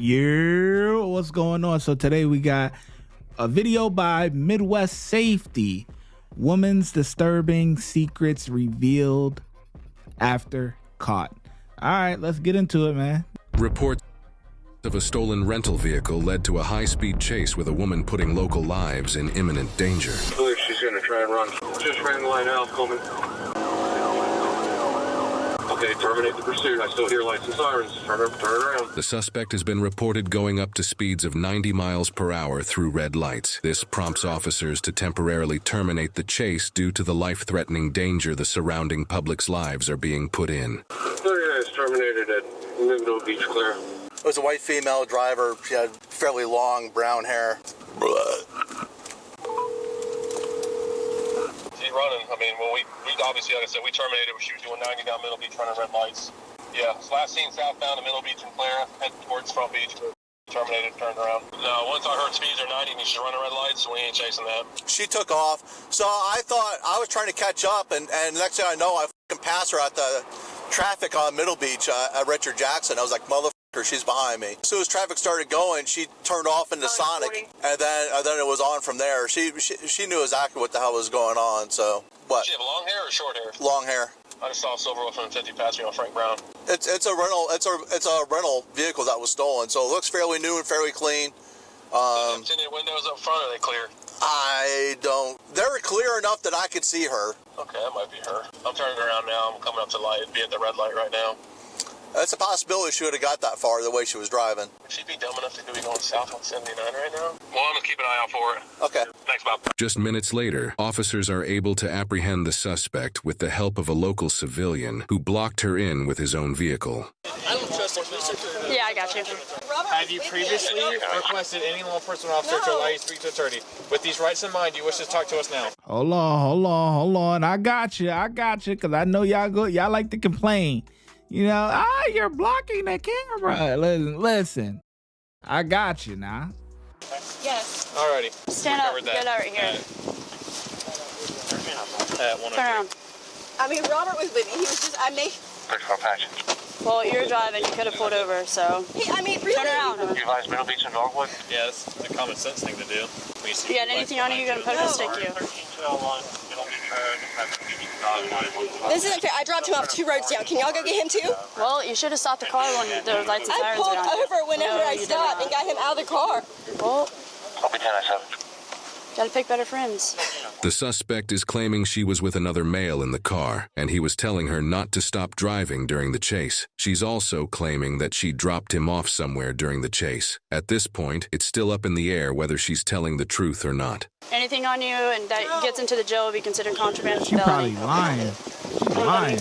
Yeah, what's going on? So today we got a video by Midwest Safety. Woman's disturbing secrets revealed after caught. All right, let's get into it, man. Reports of a stolen rental vehicle led to a high-speed chase with a woman putting local lives in imminent danger. I believe she's going to try and run. Just ran the line out, Coleman. Okay, terminate the pursuit. I still hear lights and sirens. Turn around. The suspect has been reported going up to speeds of 90 miles per hour through red lights. This prompts officers to temporarily terminate the chase due to the life-threatening danger the surrounding public's lives are being put in. 39 is terminated at Middle Beach Clear. It was a white female driver. She had fairly long brown hair. She's running. I mean, well, we obviously, like I said, we terminated when she was doing 90 down Middle Beach running red lights. Yeah, it's last seen southbound to Middle Beach and Clara, head towards Front Beach. Terminated, turned around. No, once I heard speeds are 90 and she's running red lights, so we ain't chasing that. She took off. So I thought I was trying to catch up, and next thing I know, I passed her at the traffic on Middle Beach at Richard Jackson. I was like, motherfucker, she's behind me. As soon as traffic started going, she turned off into Sonic, and then it was on from there. She knew exactly what the hell was going on. So what? Did she have long hair or short hair? Long hair. I just saw a silver Wolf 150 pass me on Frank Brown. It's a rental. It's a rental vehicle that was stolen. So it looks fairly new and fairly clean. Tinted windows up front, are they clear? I don't. They're clear enough that I could see her. Okay, that might be her. I'm turning around now. I'm coming up to light. Be at the red light right now. It's a possibility she would have got that far the way she was driving. Would she be dumb enough to be going south on 79 right now? Well, I'm going to keep an eye out for it. Okay. Thanks, Bob. Just minutes later, officers are able to apprehend the suspect with the help of a local civilian who blocked her in with his own vehicle. I don't trust the police. Yeah, I got you. Have you previously requested any law enforcement officer to allow you to speak to an attorney? With these rights in mind, you wish to talk to us now? Hold on. I got you, because I know y'all like to complain. You know, you're blocking the camera. Listen. I got you now. Yes. Alrighty. Stand up. Get out right here. Turn around. I mean, Robert was with me. He was just, Thanks for patch. Well, you're driving. You could have pulled over, so. Hey, I mean, really? Turn around. You advise Middle Beach and Dogwood? Yeah, that's a common sense thing to do. You got anything on you? You're going to poke and stick you. This isn't fair. I dropped him off 2 roads down. Can y'all go get him too? Well, you should have stopped the car when the lights and I sirens pulled were on. over whenever I stopped and got him out of the car. Well, I'll be 10-7. gotta pick better friends. The suspect is claiming she was with another male in the car, and he was telling her not to stop driving during the chase. She's also claiming that she dropped him off somewhere during the chase. At this point, it's still up in the air whether she's telling the truth or not. Anything on you and that gets into the jail will be considered contraband. She probably lying. She's lying.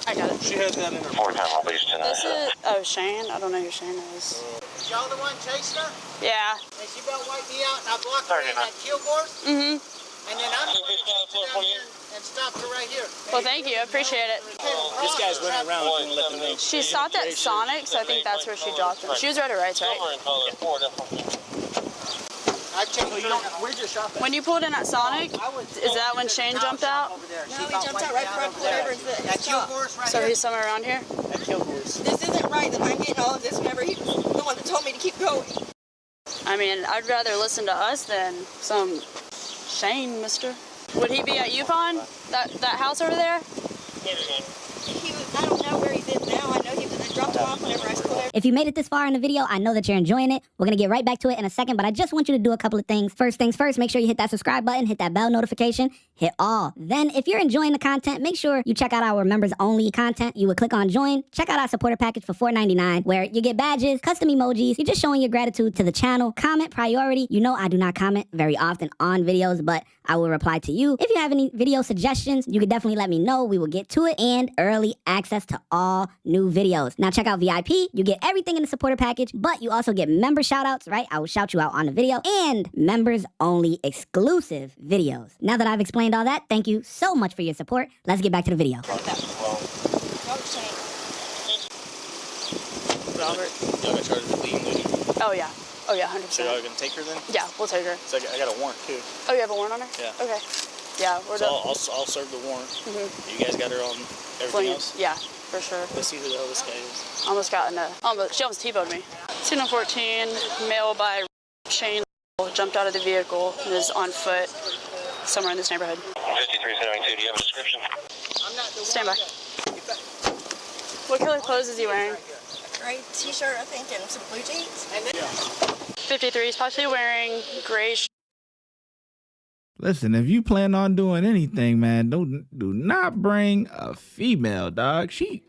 I got it. She has that in her. 4 times I'll be This is, Shane. I don't know who Shane is. Y'all the one chasing her? Yeah. And she about wiped me out and I blocked her in that kill course? Mm-hmm. And then I'm going to down here and stopped her right here. Well, thank you. I appreciate it. This guy's running around and let them know. She stopped at Sonic, so I think that's where she dropped him. She was red or rights, right? I chased her. Where's your shop at? When you pulled in at Sonic, is that when Shane jumped out? No, he jumped out right before I pulled over into the stop. So he's somewhere around here? This isn't right that I'm getting all of this whenever he was the one that told me to keep going. I mean, I'd rather listen to us than some Shane, mister. Would he be at Yukon? That house over there? He was, I don't know where he's in now. I know he was, I dropped him off whenever I pulled over. If you made it this far in the video, I know that you're enjoying it. We're going to get right back to it in a second, but I just want you to do a couple of things. First things first, make sure you hit that subscribe button, hit that bell notification, hit all. Then, if you're enjoying the content, make sure you check out our members-only content. You would click on join, check out our supporter package for $4.99, where you get badges, custom emojis, you're just showing your gratitude to the channel. Comment priority. You know I do not comment very often on videos, but I will reply to you. If you have any video suggestions, you can definitely let me know. We will get to it. And early access to all new videos. Now check out VIP. You get everything in the supporter package, but you also get member shoutouts, right? I will shout you out on the video, and members only exclusive videos. Now that I've explained all that, thank you so much for your support. Let's get back to the video. Robert. Y'all got charged with eluding. Oh, yeah. Oh, yeah, 100%. So y'all gonna take her then? Yeah, we'll take her. So I got a warrant too. Oh, you have a warrant on her? Yeah. Okay. Yeah, we're so done. I'll serve the warrant. Mm-hmm. You guys got her on everything else? Yeah. for sure. Let's see who the hell this guy is. She almost T-boned me. 214, male by chain, jumped out of the vehicle and is on foot somewhere in this neighborhood. 5372, do you have a description? Stand by. What color clothes is he wearing? Gray t-shirt, I think, and some blue jeans. 53 is possibly wearing gray. Listen, if you plan on doing anything, man, do not bring a female, dog. She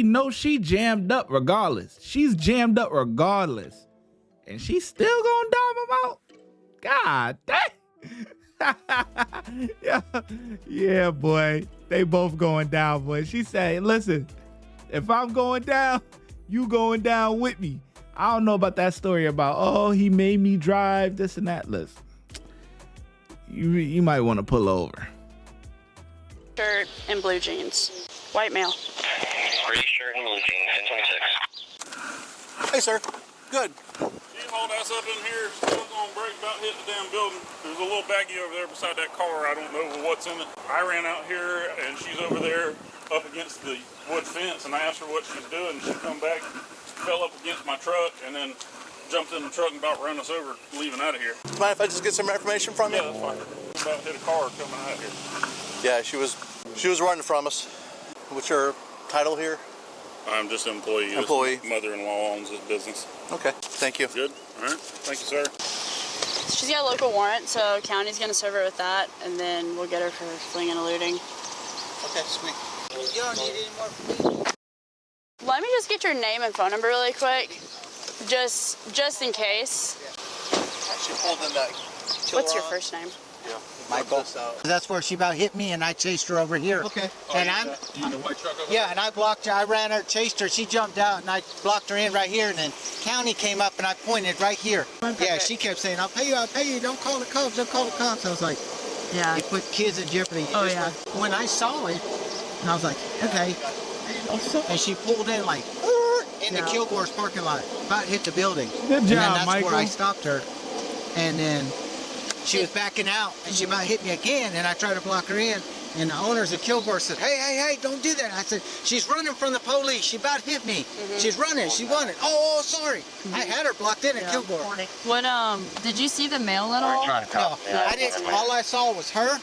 knows she jammed up regardless. She's jammed up regardless. And she's still gonna dom him out? God dang. Yeah, boy. They both going down, boy. She said, listen, if I'm going down, you going down with me. I don't know about that story about, oh, he made me drive, this and that. Listen, you might want to pull over. Shirt and blue jeans. White male. Gray shirt and blue jeans, 1026. Hey, sir. Good. You hauled ass up in here, still on break, about hit the damn building. There's a little baggie over there beside that car. I don't know what's in it. I ran out here, and she's over there up against the wood fence, and I asked her what she was doing. She come back, fell up against my truck, and then jumped in the truck and about ran us over, leaving out of here. Mind if I just get some information from you? Yeah, that's fine. About hit a car coming out here. Yeah, she was running from us. What's your title here? I'm just an employee. Employee. Mother-in-law owns this business. Okay, thank you. Good. All right. Thank you, sir. She's got a local warrant, so county's gonna serve her with that, and then we'll get her for fleeing and eluding. Okay, sweet. You don't need any more from me. Let me just get your name and phone number really quick, just in case. She pulled in that killer. What's your first name? Yeah. Michael. That's where she about hit me, and I chased her over here. Okay. And You the white truck over yeah, and I blocked her. I ran her, chased her. She jumped out, and I blocked her in right here. And then county came up, and I pointed right here. Yeah, she kept saying, "I'll pay you. I'll pay you. Don't call the cops. Don't call the cops." I was like, Yeah. "You put kids in jeopardy." Oh, yeah. When I saw it, and I was like, "Okay," and she pulled in like in the Kilgore's parking lot, about hit the building. Good And job, then that's Michael. where I stopped her, and then she was backing out, and she about hit me again, and I tried to block her in, and the owners of Kilgore said, hey, don't do that. I said, she's running from the police. She about hit me. She's running. She wanted. Oh, sorry. I had her blocked in at Kilgore. What, did you see the mail at all? No, I didn't. All I saw was her,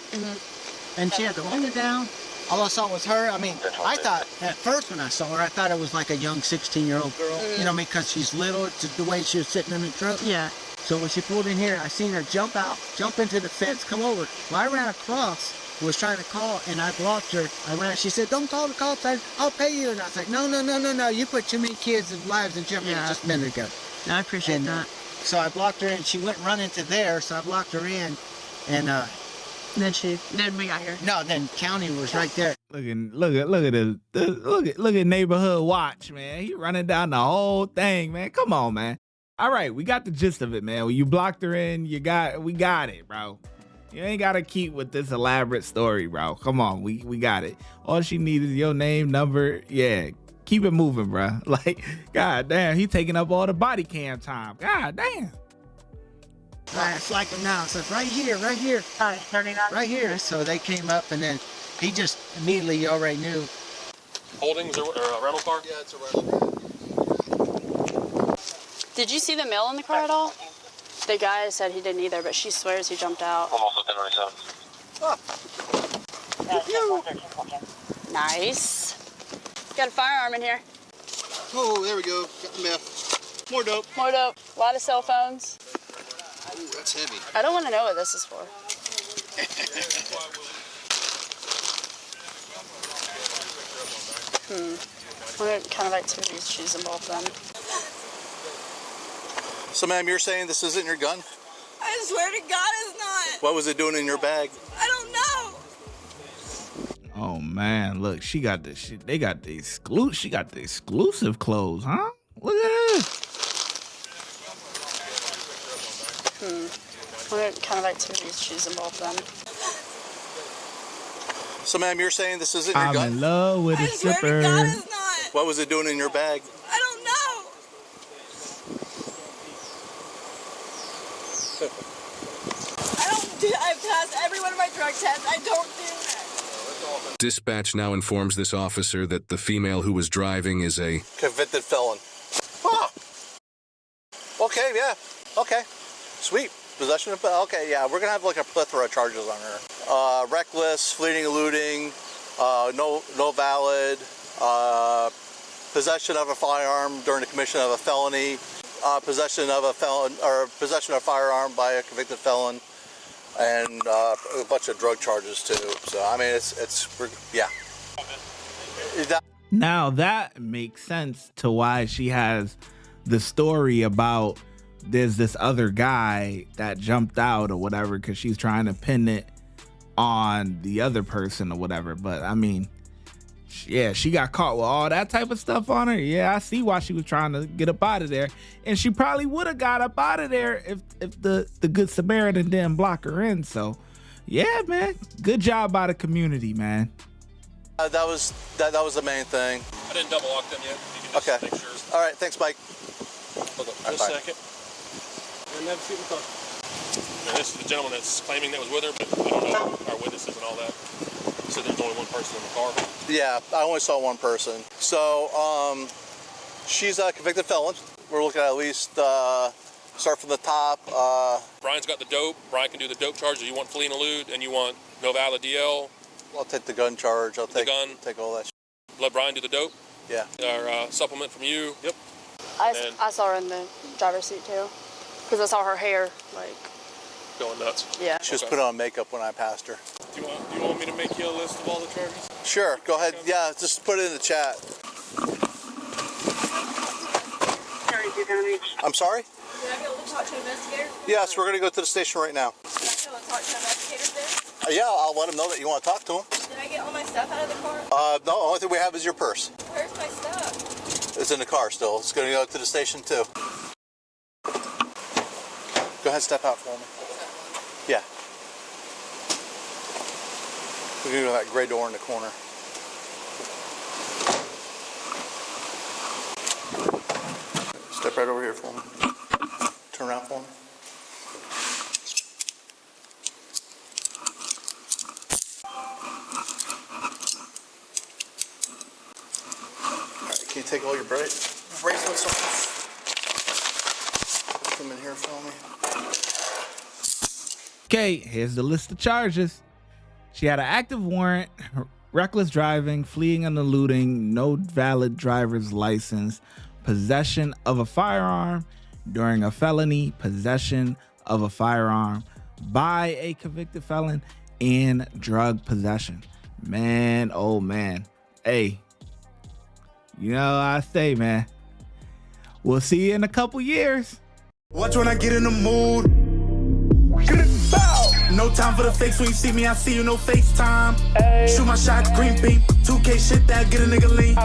and she had the window down. All I saw was her. I mean, I thought, at first when I saw her, I thought it was like a young 16-year-old girl, you know, because she's little, it's the way she was sitting in the truck. Yeah. So when she pulled in here, I seen her jump out, jump into the fence, come over. Well, I ran across, was trying to call, and I blocked her. She said, "Don't call the cops, I'll pay you." And I was like, no, you put too many kids' lives in jeopardy just a minute ago. No, I appreciate that. So I blocked her, and she went running to there, so I blocked her in, and Then we got here. no, then county was right there. Look at Neighborhood Watch, man. He running down the whole thing, man. Come on, man. All right, we got the gist of it, man. When you blocked her in, we got it, bro. You ain't gotta keep with this elaborate story, bro. Come on, we got it. All she needs is your name, number. Yeah, keep it moving, bro. Like, god damn, he taking up all the body cam time. God damn. It's like now, so it's right here. Hi, 39. Right here. So they came up, and then he just immediately, you already knew. Holdings or a rental car? Yeah, it's a rental. Did you see the mail in the car at all? The guy said he didn't either, but she swears he jumped out. I'm also 1027. Nice. Got a firearm in here. Oh, there we go. Got the meth. More dope. More dope. A lot of cell phones. Ooh, that's heavy. I don't want to know what this is for. What kind of activities she's involved in? So, ma'am, you're saying this isn't your gun? I swear to God it's not. What was it doing in your bag? I don't know. Oh man, look, she got the shit. They got the exclusive. She got the exclusive clothes, huh? Look at this. What kind of activities she's involved in? So, ma'am, you're saying this isn't your I'm gun? in love with a I swear stripper. to God it's not. What was it doing in your bag? I don't know. I passed every one of my drug tests. I don't do that. Dispatch now informs this officer that the female who was driving is a convicted felon. Oh. Okay, yeah. Okay. Sweet. Possession of... Okay, yeah. We're going to have like a plethora of charges on her. Reckless, fleeting, eluding, no valid, possession of a firearm during the commission of a felony, possession of a felon, or possession of a firearm by a convicted felon, and a bunch of drug charges too. So I mean, yeah. Now that makes sense to why she has the story about there's this other guy that jumped out or whatever, because she's trying to pin it on the other person or whatever. But I mean, yeah, she got caught with all that type of stuff on her. Yeah, I see why she was trying to get up out of there, and she probably would have got up out of there if the Good Samaritan didn't block her in. So yeah, man, good job by the community, man. That was the main thing. I didn't double lock them yet. You can just make sure. All right, thanks, Mike. Hold on, just a second. Now, this is the gentleman that's claiming that was with her, but I don't know our witnesses and all that. So there's only one person in the car. Yeah, I only saw one person. So she's a convicted felon. We're looking at least start from the top. Brian's got the dope. Brian can do the dope charge. You want flee and elude, and you want no valid DL. I'll take the gun charge. I'll take all that. Let Brian do the dope. Yeah. Our supplement from you. Yep. I saw her in the driver's seat too, because I saw her hair like going nuts. Yeah. She was putting on makeup when I passed her. Do you want me to make you a list of all the charges? Sure. Go ahead. Yeah, just put it in the chat. I'm sorry? Would I be able to talk to an investigator? Yes, we're going to go to the station right now. Can I go and talk to an investigator there? Yeah, I'll let them know that you want to talk to them. Did I get all my stuff out of the car? No, the only thing we have is your purse. Where's my stuff? It's in the car still. It's going to go to the station too. Go ahead, step out for me. Yeah. We're going to go to that gray door in the corner. Step right over here for me. Turn around for me. Can you take all your bracelets off? Put them in here for me. Okay, here's the list of charges. She had an active warrant, reckless driving, fleeing and eluding, no valid driver's license, possession of a firearm during a felony, possession of a firearm by a convicted felon, and drug possession. Man, oh man. Hey, you know what I say, man. We'll see you in a couple years. Watch when I get in the mood. No time for the fakes. When you see me, I see you, no FaceTime. Shoot my shot, green beam. 2K shit that get a nigga lean.